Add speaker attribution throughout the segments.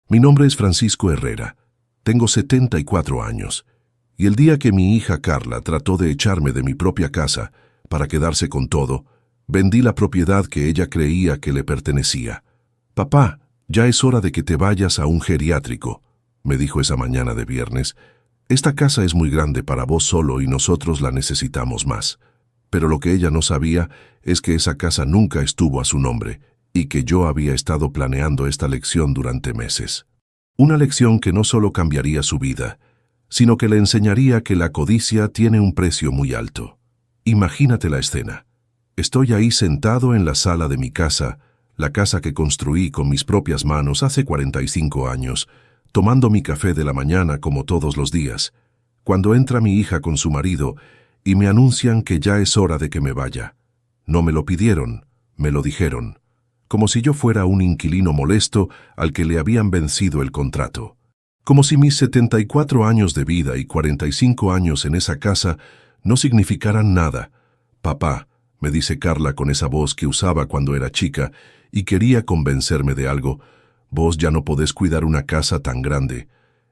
Speaker 1: Mi nombre es Francisco Herrera. Tengo 74 años. Y el día que mi hija Carla trató de echarme de mi propia casa para quedarse con todo, vendí la propiedad que ella creía que le pertenecía. «Papá, ya es hora de que te vayas a un geriátrico», me dijo esa mañana de viernes. «Esta casa es muy grande para vos solo y nosotros la necesitamos más». Pero lo que ella no sabía es que esa casa nunca estuvo a su nombre y que yo había estado planeando esta lección durante meses. Una lección que no solo cambiaría su vida, sino que le enseñaría que la codicia tiene un precio muy alto. Imagínate la escena. Estoy ahí sentado en la sala de mi casa, la casa que construí con mis propias manos hace 45 años, tomando mi café de la mañana como todos los días, cuando entra mi hija con su marido y me anuncian que ya es hora de que me vaya. No me lo pidieron, me lo dijeron, como si yo fuera un inquilino molesto al que le habían vencido el contrato. Como si mis 74 años de vida y 45 años en esa casa no significaran nada. «Papá», me dice Carla con esa voz que usaba cuando era chica y quería convencerme de algo, «vos ya no podés cuidar una casa tan grande.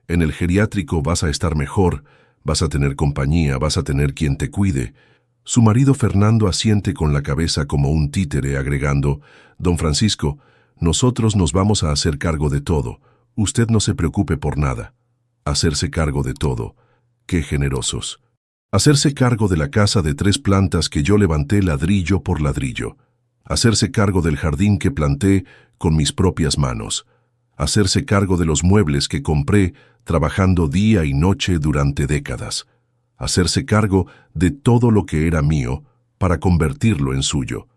Speaker 1: En el geriátrico vas a estar mejor, vas a tener compañía, vas a tener quien te cuide». Su marido Fernando asiente con la cabeza como un títere agregando, «Don Francisco, nosotros nos vamos a hacer cargo de todo. Usted no se preocupe por nada». Hacerse cargo de todo. ¡Qué generosos! Hacerse cargo de la casa de 3 plantas que yo levanté ladrillo por ladrillo. Hacerse cargo del jardín que planté con mis propias manos. Hacerse cargo de los muebles que compré trabajando día y noche durante décadas. Hacerse cargo de todo lo que era mío para convertirlo en suyo.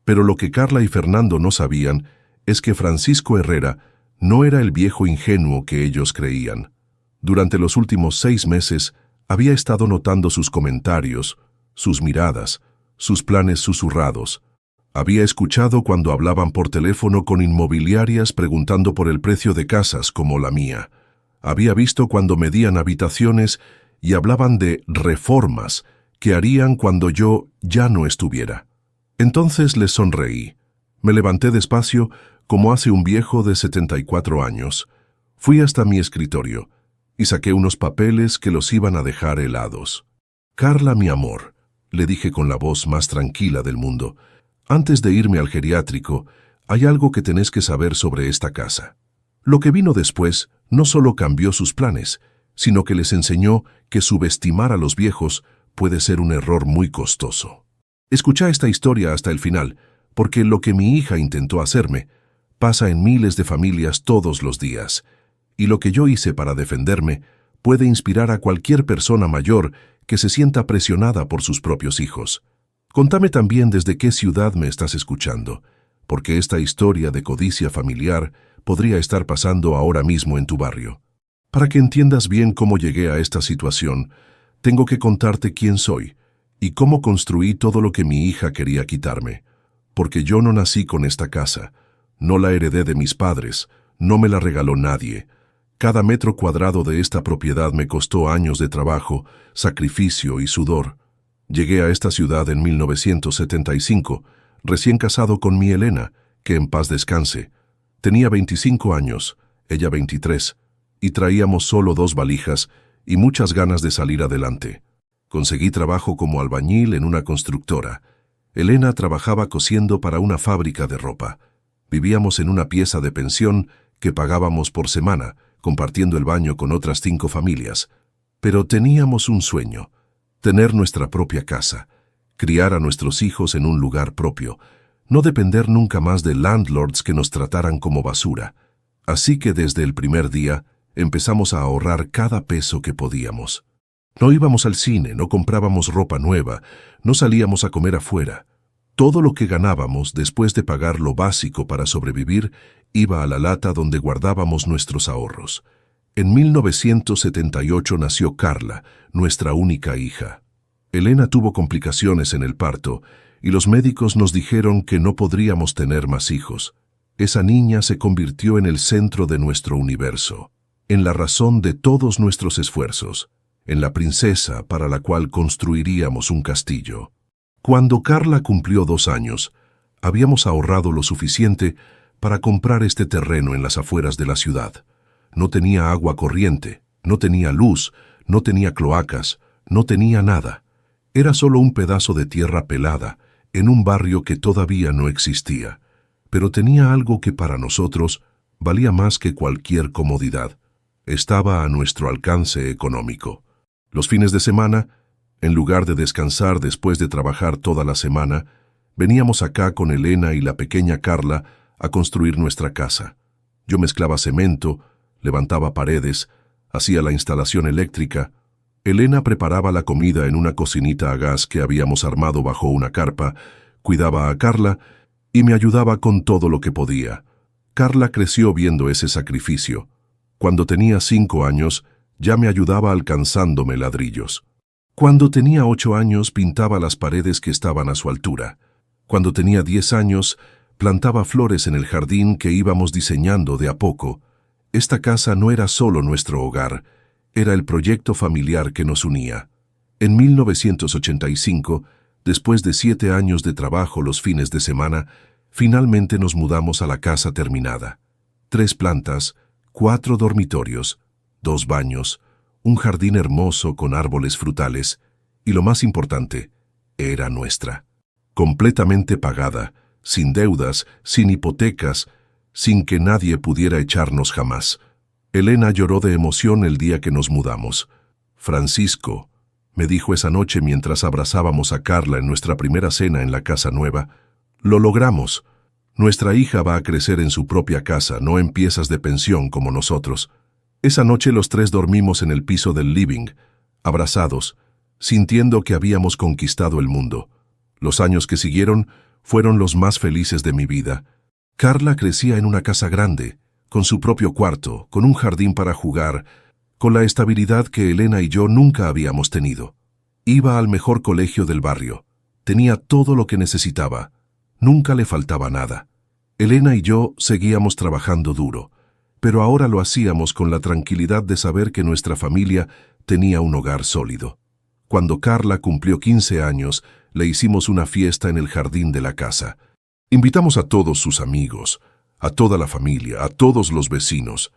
Speaker 1: Pero lo que Carla y Fernando no sabían es que Francisco Herrera no era el viejo ingenuo que ellos creían. Durante los últimos 6 meses había estado notando sus comentarios, sus miradas, sus planes susurrados. Había escuchado cuando hablaban por teléfono con inmobiliarias preguntando por el precio de casas como la mía. Había visto cuando medían habitaciones y hablaban de reformas que harían cuando yo ya no estuviera. Entonces les sonreí. Me levanté despacio como hace un viejo de 74 años. Fui hasta mi escritorio y saqué unos papeles que los iban a dejar helados. «Carla, mi amor», le dije con la voz más tranquila del mundo, «antes de irme al geriátrico, hay algo que tenés que saber sobre esta casa». Lo que vino después no solo cambió sus planes, sino que les enseñó que subestimar a los viejos puede ser un error muy costoso. Escucha esta historia hasta el final, porque lo que mi hija intentó hacerme pasa en miles de familias todos los días, y lo que yo hice para defenderme puede inspirar a cualquier persona mayor que se sienta presionada por sus propios hijos. Contame también desde qué ciudad me estás escuchando, porque esta historia de codicia familiar podría estar pasando ahora mismo en tu barrio. Para que entiendas bien cómo llegué a esta situación, tengo que contarte quién soy y cómo construí todo lo que mi hija quería quitarme. Porque yo no nací con esta casa, no la heredé de mis padres, no me la regaló nadie. Cada metro cuadrado de esta propiedad me costó años de trabajo, sacrificio y sudor. Llegué a esta ciudad en 1975, recién casado con mi Elena, que en paz descanse. Tenía 25 años, ella 23, y traíamos solo 2 valijas y muchas ganas de salir adelante. Conseguí trabajo como albañil en una constructora. Elena trabajaba cosiendo para una fábrica de ropa. Vivíamos en una pieza de pensión que pagábamos por semana, compartiendo el baño con otras 5 familias. Pero teníamos un sueño: tener nuestra propia casa, criar a nuestros hijos en un lugar propio, no depender nunca más de landlords que nos trataran como basura. Así que desde el primer día empezamos a ahorrar cada peso que podíamos. No íbamos al cine, no comprábamos ropa nueva, no salíamos a comer afuera. Todo lo que ganábamos, después de pagar lo básico para sobrevivir, iba a la lata donde guardábamos nuestros ahorros. En 1978 nació Carla, nuestra única hija. Elena tuvo complicaciones en el parto y los médicos nos dijeron que no podríamos tener más hijos. Esa niña se convirtió en el centro de nuestro universo, en la razón de todos nuestros esfuerzos, en la princesa para la cual construiríamos un castillo. Cuando Carla cumplió 2 años, habíamos ahorrado lo suficiente para comprar este terreno en las afueras de la ciudad. no tenía agua corriente, no tenía luz, no tenía cloacas, no tenía nada. Era solo un pedazo de tierra pelada, en un barrio que todavía no existía. Pero tenía algo que para nosotros valía más que cualquier comodidad. Estaba a nuestro alcance económico. Los fines de semana, en lugar de descansar después de trabajar toda la semana, veníamos acá con Elena y la pequeña Carla a construir nuestra casa. Yo mezclaba cemento, levantaba paredes, hacía la instalación eléctrica. Elena preparaba la comida en una cocinita a gas que habíamos armado bajo una carpa, cuidaba a Carla y me ayudaba con todo lo que podía. Carla creció viendo ese sacrificio. Cuando tenía 5 años, ya me ayudaba alcanzándome ladrillos. Cuando tenía 8 años, pintaba las paredes que estaban a su altura. Cuando tenía 10 años, plantaba flores en el jardín que íbamos diseñando de a poco. Esta casa no era solo nuestro hogar, era el proyecto familiar que nos unía. En 1985, después de 7 años de trabajo los fines de semana, finalmente nos mudamos a la casa terminada. 3 plantas, 4 dormitorios, 2 baños, un jardín hermoso con árboles frutales, y lo más importante, era nuestra. Completamente pagada, sin deudas, sin hipotecas, sin que nadie pudiera echarnos jamás. Elena lloró de emoción el día que nos mudamos. Francisco, me dijo esa noche mientras abrazábamos a Carla en nuestra primera cena en la casa nueva, lo logramos. Nuestra hija va a crecer en su propia casa, no en piezas de pensión como nosotros. Esa noche los 3 dormimos en el piso del living, abrazados, sintiendo que habíamos conquistado el mundo. Los años que siguieron fueron los más felices de mi vida. Carla crecía en una casa grande, con su propio cuarto, con un jardín para jugar, con la estabilidad que Elena y yo nunca habíamos tenido. Iba al mejor colegio del barrio. Tenía todo lo que necesitaba. Nunca le faltaba nada. Elena y yo seguíamos trabajando duro, pero ahora lo hacíamos con la tranquilidad de saber que nuestra familia tenía un hogar sólido. Cuando Carla cumplió 15 años, le hicimos una fiesta en el jardín de la casa. Invitamos a todos sus amigos, a toda la familia, a todos los vecinos.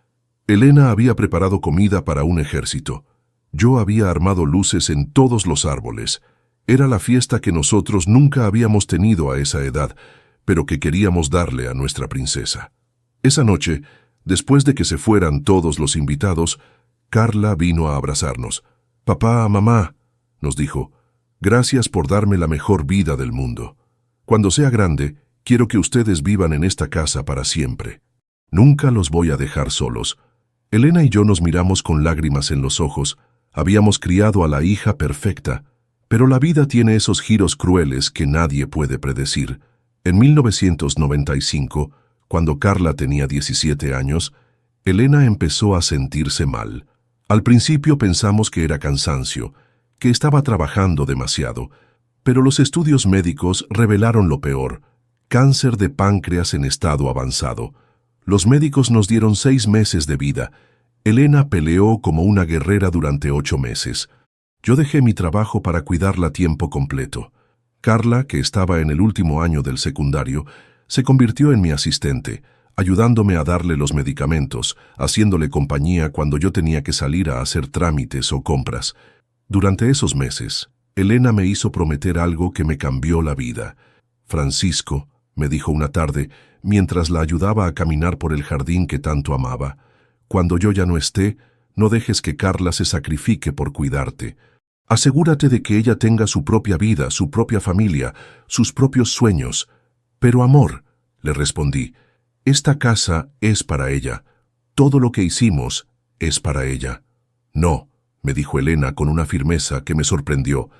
Speaker 1: Elena había preparado comida para un ejército. Yo había armado luces en todos los árboles. Era la fiesta que nosotros nunca habíamos tenido a esa edad, pero que queríamos darle a nuestra princesa. Esa noche, después de que se fueran todos los invitados, Carla vino a abrazarnos. «Papá, mamá», nos dijo, «gracias por darme la mejor vida del mundo. Cuando sea grande, quiero que ustedes vivan en esta casa para siempre. Nunca los voy a dejar solos». Elena y yo nos miramos con lágrimas en los ojos. Habíamos criado a la hija perfecta, pero la vida tiene esos giros crueles que nadie puede predecir. En 1995, cuando Carla tenía 17 años, Elena empezó a sentirse mal. Al principio pensamos que era cansancio, que estaba trabajando demasiado, pero los estudios médicos revelaron lo peor: cáncer de páncreas en estado avanzado. Los médicos nos dieron 6 meses de vida. Elena peleó como una guerrera durante 8 meses. Yo dejé mi trabajo para cuidarla a tiempo completo. Carla, que estaba en el último año del secundario, se convirtió en mi asistente, ayudándome a darle los medicamentos, haciéndole compañía cuando yo tenía que salir a hacer trámites o compras. Durante esos meses, Elena me hizo prometer algo que me cambió la vida. «Francisco», me dijo una tarde, mientras la ayudaba a caminar por el jardín que tanto amaba, «cuando yo ya no esté, no dejes que Carla se sacrifique por cuidarte. Asegúrate de que ella tenga su propia vida, su propia familia, sus propios sueños». «Pero amor», le respondí, «esta casa es para ella. Todo lo que hicimos es para ella». «No», me dijo Elena con una firmeza que me sorprendió,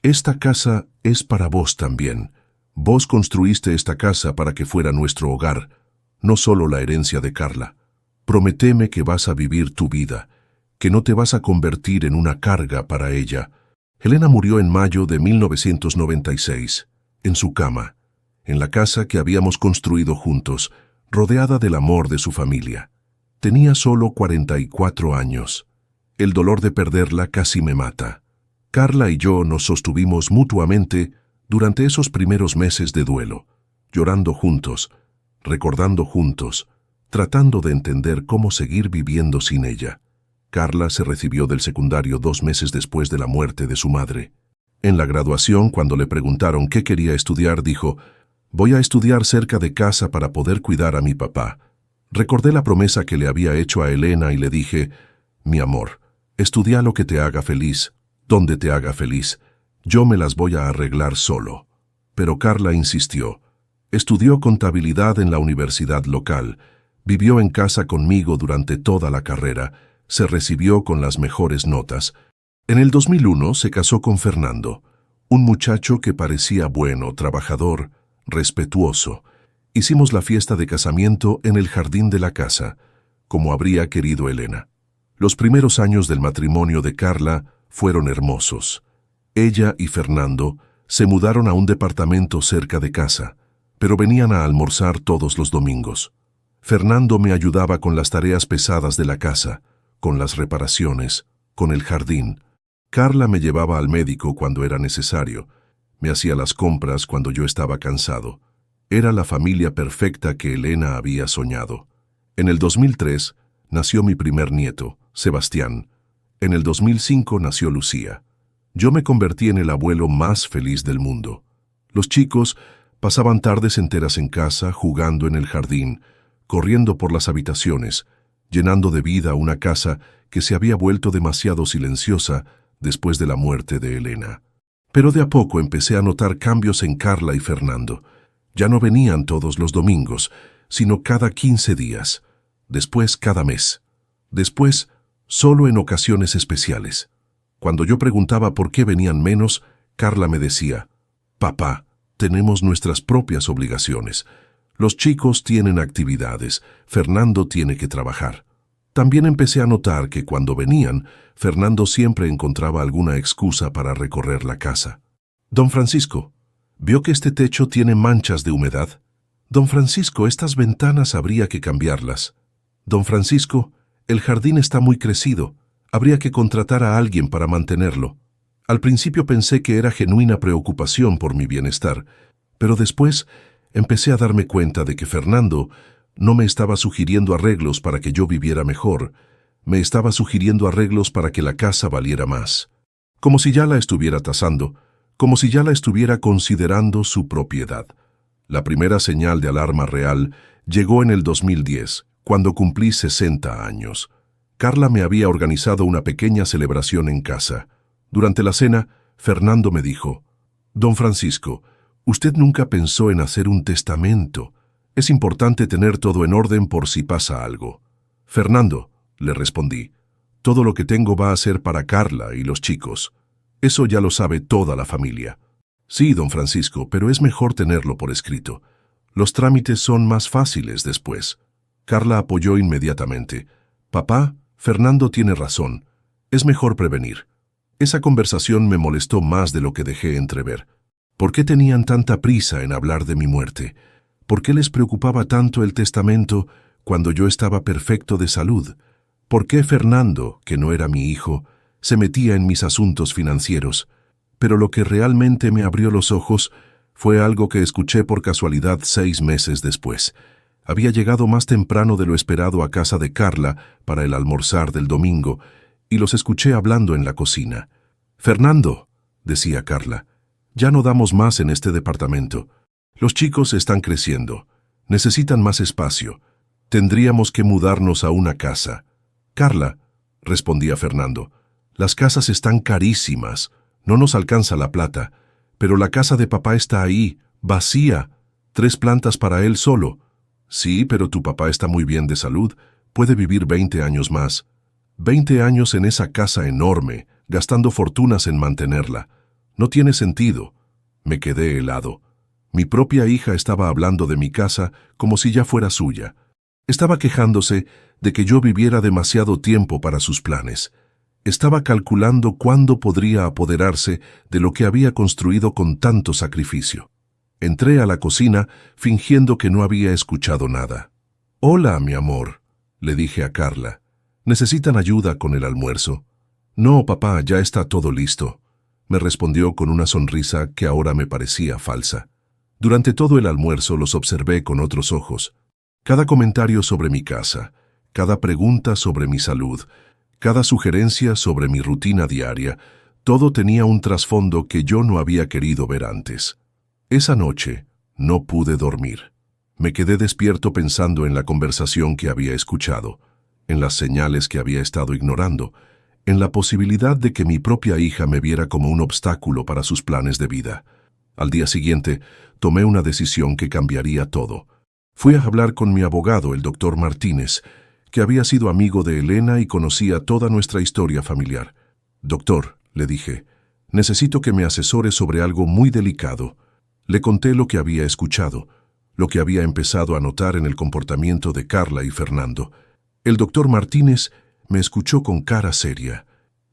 Speaker 1: «esta casa es para vos también. Vos construiste esta casa para que fuera nuestro hogar, no solo la herencia de Carla. Prométeme que vas a vivir tu vida, que no te vas a convertir en una carga para ella». Elena murió en mayo de 1996, en su cama, en la casa que habíamos construido juntos, rodeada del amor de su familia. Tenía solo 44 años. El dolor de perderla casi me mata. Carla y yo nos sostuvimos mutuamente durante esos primeros meses de duelo, llorando juntos, recordando juntos, tratando de entender cómo seguir viviendo sin ella. Carla se recibió del secundario 2 meses después de la muerte de su madre. En la graduación, cuando le preguntaron qué quería estudiar, dijo: «Voy a estudiar cerca de casa para poder cuidar a mi papá». Recordé la promesa que le había hecho a Elena y le dije: «Mi amor, estudia lo que te haga feliz, donde te haga feliz. Yo me las voy a arreglar solo». Pero Carla insistió. Estudió contabilidad en la universidad local, vivió en casa conmigo durante toda la carrera, se recibió con las mejores notas. En el 2001 se casó con Fernando, un muchacho que parecía bueno, trabajador, respetuoso. Hicimos la fiesta de casamiento en el jardín de la casa, como habría querido Elena. Los primeros años del matrimonio de Carla fueron hermosos. Ella y Fernando se mudaron a un departamento cerca de casa, pero venían a almorzar todos los domingos. Fernando me ayudaba con las tareas pesadas de la casa, con las reparaciones, con el jardín. Carla me llevaba al médico cuando era necesario, me hacía las compras cuando yo estaba cansado. Era la familia perfecta que Elena había soñado. En el 2003 nació mi primer nieto, Sebastián. En el 2005 nació Lucía. Yo me convertí en el abuelo más feliz del mundo. Los chicos pasaban tardes enteras en casa, jugando en el jardín, corriendo por las habitaciones, llenando de vida una casa que se había vuelto demasiado silenciosa después de la muerte de Elena. Pero de a poco empecé a notar cambios en Carla y Fernando. Ya no venían todos los domingos, sino cada 15 días. Después cada mes. Después, solo en ocasiones especiales. Cuando yo preguntaba por qué venían menos, Carla me decía: «Papá, tenemos nuestras propias obligaciones. Los chicos tienen actividades, Fernando tiene que trabajar». También empecé a notar que cuando venían, Fernando siempre encontraba alguna excusa para recorrer la casa. «Don Francisco, ¿vio que este techo tiene manchas de humedad? Don Francisco, estas ventanas habría que cambiarlas. Don Francisco, el jardín está muy crecido. Habría que contratar a alguien para mantenerlo». Al principio pensé que era genuina preocupación por mi bienestar, pero después empecé a darme cuenta de que Fernando no me estaba sugiriendo arreglos para que yo viviera mejor, me estaba sugiriendo arreglos para que la casa valiera más. Como si ya la estuviera tasando, como si ya la estuviera considerando su propiedad. La primera señal de alarma real llegó en el 2010, cuando cumplí 60 años. Carla me había organizado una pequeña celebración en casa. Durante la cena, Fernando me dijo: «Don Francisco, usted nunca pensó en hacer un testamento. Es importante tener todo en orden por si pasa algo». «Fernando», le respondí, «todo lo que tengo va a ser para Carla y los chicos. Eso ya lo sabe toda la familia». «Sí, don Francisco, pero es mejor tenerlo por escrito. Los trámites son más fáciles después». Carla apoyó inmediatamente. «Papá, Fernando tiene razón. Es mejor prevenir». Esa conversación me molestó más de lo que dejé entrever. ¿Por qué tenían tanta prisa en hablar de mi muerte? ¿Por qué les preocupaba tanto el testamento cuando yo estaba perfecto de salud? ¿Por qué Fernando, que no era mi hijo, se metía en mis asuntos financieros? Pero lo que realmente me abrió los ojos fue algo que escuché por casualidad 6 meses después. Había llegado más temprano de lo esperado a casa de Carla para el almorzar del domingo, y los escuché hablando en la cocina. «Fernando», decía Carla, «ya no damos más en este departamento. Los chicos están creciendo. Necesitan más espacio. Tendríamos que mudarnos a una casa». «Carla», respondía Fernando, «las casas están carísimas. No nos alcanza la plata. Pero la casa de papá está ahí, vacía. 3 plantas para él solo». «Sí, pero tu papá está muy bien de salud. Puede vivir 20 años más». 20 años en esa casa enorme, gastando fortunas en mantenerla. No tiene sentido. Me quedé helado. Mi propia hija estaba hablando de mi casa como si ya fuera suya. Estaba quejándose de que yo viviera demasiado tiempo para sus planes. Estaba calculando cuándo podría apoderarse de lo que había construido con tanto sacrificio. Entré a la cocina fingiendo que no había escuchado nada. «Hola, mi amor», le dije a Carla. «¿Necesitan ayuda con el almuerzo?» «No, papá, ya está todo listo», me respondió con una sonrisa que ahora me parecía falsa. Durante todo el almuerzo los observé con otros ojos. Cada comentario sobre mi casa, cada pregunta sobre mi salud, cada sugerencia sobre mi rutina diaria, todo tenía un trasfondo que yo no había querido ver antes. Esa noche no pude dormir. Me quedé despierto pensando en la conversación que había escuchado, en las señales que había estado ignorando, en la posibilidad de que mi propia hija me viera como un obstáculo para sus planes de vida. Al día siguiente, tomé una decisión que cambiaría todo. Fui a hablar con mi abogado, el doctor Martínez, que había sido amigo de Elena y conocía toda nuestra historia familiar. «Doctor», le dije, «necesito que me asesore sobre algo muy delicado». Le conté lo que había escuchado, lo que había empezado a notar en el comportamiento de Carla y Fernando. El doctor Martínez me escuchó con cara seria.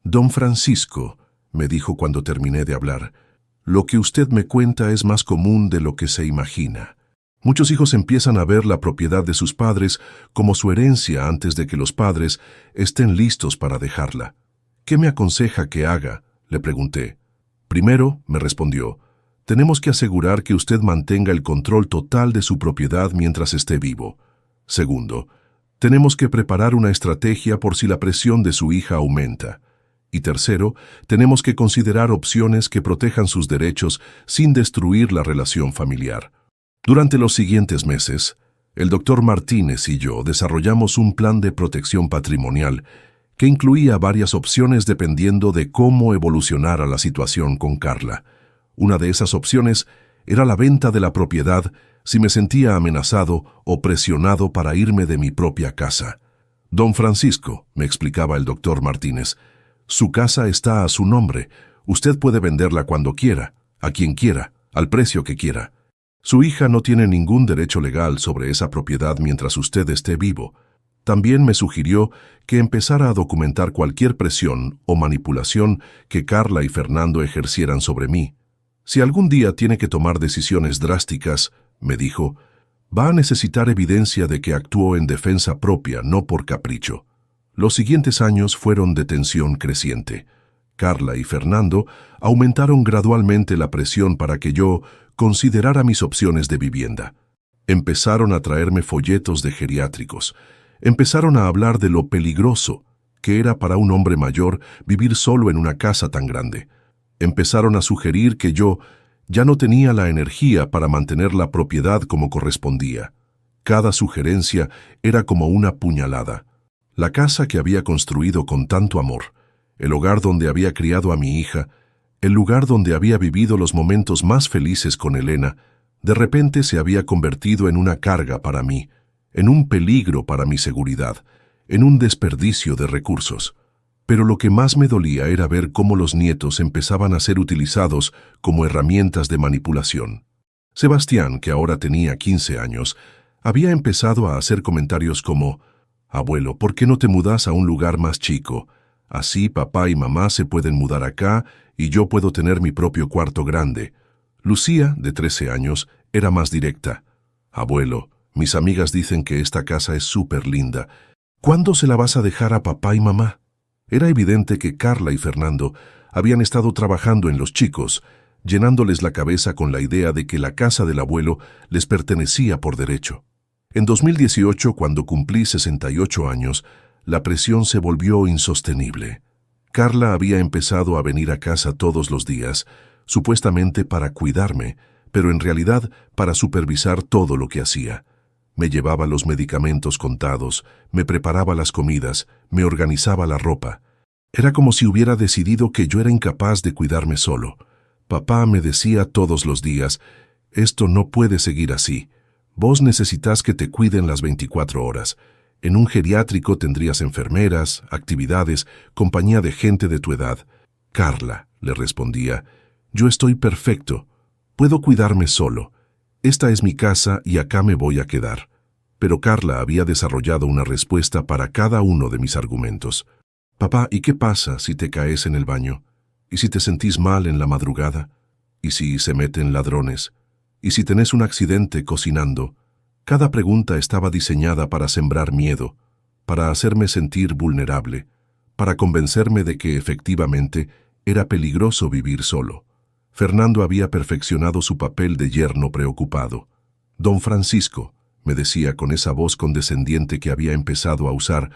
Speaker 1: «Don Francisco», me dijo cuando terminé de hablar, «lo que usted me cuenta es más común de lo que se imagina. Muchos hijos empiezan a ver la propiedad de sus padres como su herencia antes de que los padres estén listos para dejarla». «¿Qué me aconseja que haga?», le pregunté. «Primero», me respondió, «tenemos que asegurar que usted mantenga el control total de su propiedad mientras esté vivo. Segundo, tenemos que preparar una estrategia por si la presión de su hija aumenta. Y tercero, tenemos que considerar opciones que protejan sus derechos sin destruir la relación familiar». Durante los siguientes meses, el doctor Martínez y yo desarrollamos un plan de protección patrimonial que incluía varias opciones dependiendo de cómo evolucionara la situación con Carla. Una de esas opciones era la venta de la propiedad si me sentía amenazado o presionado para irme de mi propia casa. «Don Francisco», me explicaba el doctor Martínez, «su casa está a su nombre. Usted puede venderla cuando quiera, a quien quiera, al precio que quiera. Su hija no tiene ningún derecho legal sobre esa propiedad mientras usted esté vivo». También me sugirió que empezara a documentar cualquier presión o manipulación que Carla y Fernando ejercieran sobre mí. «Si algún día tiene que tomar decisiones drásticas», me dijo, «va a necesitar evidencia de que actuó en defensa propia, no por capricho». Los siguientes años fueron de tensión creciente. Carla y Fernando aumentaron gradualmente la presión para que yo considerara mis opciones de vivienda. Empezaron a traerme folletos de geriátricos. Empezaron a hablar de lo peligroso que era para un hombre mayor vivir solo en una casa tan grande. Empezaron a sugerir que yo ya no tenía la energía para mantener la propiedad como correspondía. Cada sugerencia era como una puñalada. La casa que había construido con tanto amor, el hogar donde había criado a mi hija, el lugar donde había vivido los momentos más felices con Elena, de repente se había convertido en una carga para mí, en un peligro para mi seguridad, en un desperdicio de recursos. Pero lo que más me dolía era ver cómo los nietos empezaban a ser utilizados como herramientas de manipulación. Sebastián, que ahora tenía 15 años, había empezado a hacer comentarios como: «Abuelo, ¿por qué no te mudas a un lugar más chico? Así papá y mamá se pueden mudar acá y yo puedo tener mi propio cuarto grande». Lucía, de 13 años, era más directa. «Abuelo, mis amigas dicen que esta casa es súper linda. ¿Cuándo se la vas a dejar a papá y mamá?». Era evidente que Carla y Fernando habían estado trabajando en los chicos, llenándoles la cabeza con la idea de que la casa del abuelo les pertenecía por derecho. En 2018, cuando cumplí 68 años, la presión se volvió insostenible. Carla había empezado a venir a casa todos los días, supuestamente para cuidarme, pero en realidad para supervisar todo lo que hacía. Me llevaba los medicamentos contados, me preparaba las comidas, me organizaba la ropa. Era como si hubiera decidido que yo era incapaz de cuidarme solo. Papá me decía todos los días: «Esto no puede seguir así. Vos necesitas que te cuiden las 24 horas. En un geriátrico tendrías enfermeras, actividades, compañía de gente de tu edad». «Carla», le respondía, «yo estoy perfecto. Puedo cuidarme solo. Esta es mi casa y acá me voy a quedar». Pero Carla había desarrollado una respuesta para cada uno de mis argumentos. «Papá, ¿y qué pasa si te caes en el baño? ¿Y si te sentís mal en la madrugada? ¿Y si se meten ladrones? ¿Y si tenés un accidente cocinando?». Cada pregunta estaba diseñada para sembrar miedo, para hacerme sentir vulnerable, para convencerme de que efectivamente era peligroso vivir solo. Fernando había perfeccionado su papel de yerno preocupado. «Don Francisco», me decía con esa voz condescendiente que había empezado a usar,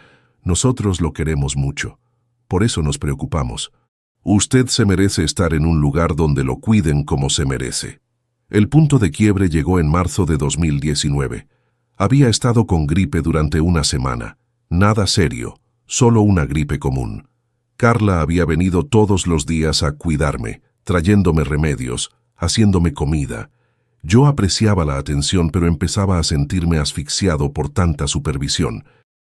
Speaker 1: nosotros lo queremos mucho. Por eso nos preocupamos. Usted se merece estar en un lugar donde lo cuiden como se merece. El punto de quiebre llegó en marzo de 2019. Había estado con gripe durante una semana. Nada serio, solo una gripe común. Carla había venido todos los días a cuidarme, trayéndome remedios, haciéndome comida. Yo apreciaba la atención, pero empezaba a sentirme asfixiado por tanta supervisión.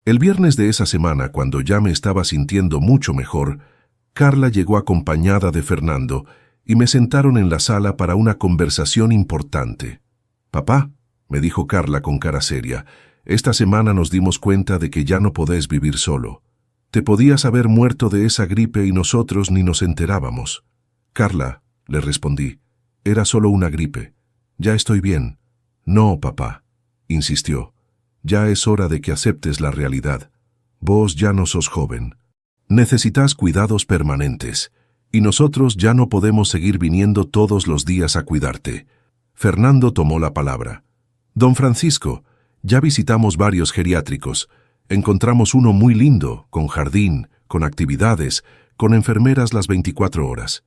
Speaker 1: El viernes de esa semana, cuando ya me estaba sintiendo mucho mejor, Carla llegó acompañada de Fernando y me sentaron en la sala para una conversación importante. «Papá», me dijo Carla con cara seria, «esta semana nos dimos cuenta de que ya no podés vivir solo. Te podías haber muerto de esa gripe y nosotros ni nos enterábamos». «Carla», le respondí, «era solo una gripe. Ya estoy bien». «No, papá», insistió, «ya es hora de que aceptes la realidad. Vos ya no sos joven. Necesitas cuidados permanentes, y nosotros ya no podemos seguir viniendo todos los días a cuidarte». Fernando tomó la palabra. «Don Francisco, ya visitamos varios geriátricos. Encontramos uno muy lindo, con jardín, con actividades, con enfermeras las 24 horas.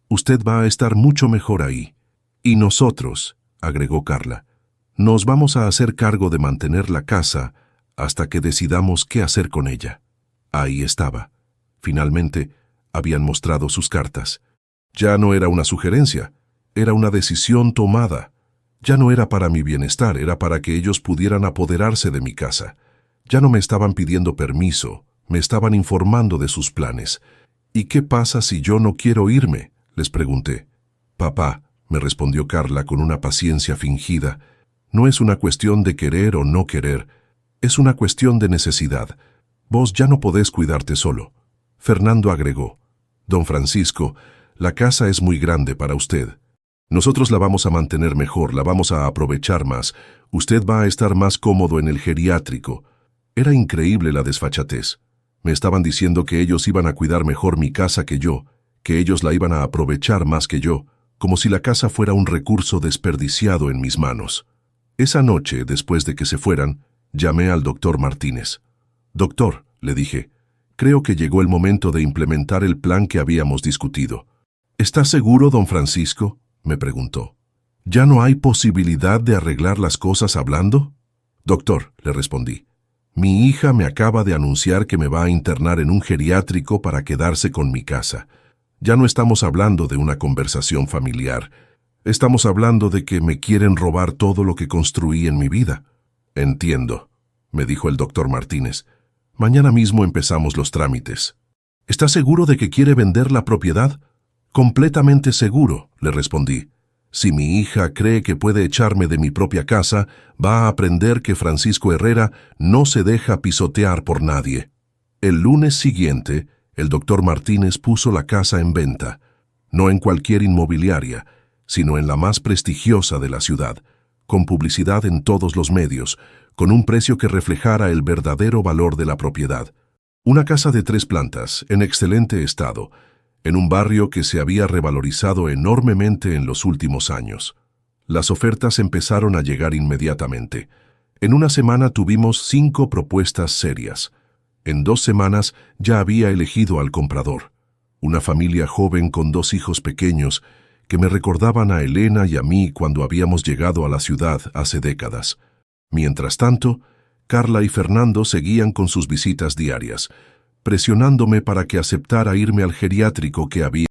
Speaker 1: Usted va a estar mucho mejor ahí. Y nosotros», agregó Carla, «nos vamos a hacer cargo de mantener la casa hasta que decidamos qué hacer con ella». Ahí estaba. Finalmente, habían mostrado sus cartas. Ya no era una sugerencia, era una decisión tomada. Ya no era para mi bienestar, era para que ellos pudieran apoderarse de mi casa. Ya no me estaban pidiendo permiso, me estaban informando de sus planes. «¿Y qué pasa si yo no quiero irme?», les pregunté. «Papá», me respondió Carla con una paciencia fingida, «no es una cuestión de querer o no querer, es una cuestión de necesidad. Vos ya no podés cuidarte solo». Fernando agregó, «Don Francisco, la casa es muy grande para usted. Nosotros la vamos a mantener mejor, la vamos a aprovechar más. Usted va a estar más cómodo en el geriátrico». Era increíble la desfachatez. Me estaban diciendo que ellos iban a cuidar mejor mi casa que yo, que ellos la iban a aprovechar más que yo, como si la casa fuera un recurso desperdiciado en mis manos. Esa noche, después de que se fueran, llamé al doctor Martínez. «Doctor», le dije, «creo que llegó el momento de implementar el plan que habíamos discutido». «¿Está seguro, don Francisco?», me preguntó. «¿Ya no hay posibilidad de arreglar las cosas hablando?» «Doctor», le respondí, «mi hija me acaba de anunciar que me va a internar en un geriátrico para quedarse con mi casa. Ya no estamos hablando de una conversación familiar. Estamos hablando de que me quieren robar todo lo que construí en mi vida». «Entiendo», me dijo el doctor Martínez. «Mañana mismo empezamos los trámites». «¿Está seguro de que quiere vender la propiedad?» «Completamente seguro», le respondí. «Si mi hija cree que puede echarme de mi propia casa, va a aprender que Francisco Herrera no se deja pisotear por nadie». El lunes siguiente, el doctor Martínez puso la casa en venta, no en cualquier inmobiliaria, sino en la más prestigiosa de la ciudad, con publicidad en todos los medios, con un precio que reflejara el verdadero valor de la propiedad. Una casa de 3 plantas, en excelente estado, en un barrio que se había revalorizado enormemente en los últimos años. Las ofertas empezaron a llegar inmediatamente. En una semana tuvimos 5 propuestas serias. En 2 semanas ya había elegido al comprador. Una familia joven con 2 hijos pequeños que me recordaban a Elena y a mí cuando habíamos llegado a la ciudad hace décadas. Mientras tanto, Carla y Fernando seguían con sus visitas diarias, presionándome para que aceptara irme al geriátrico que había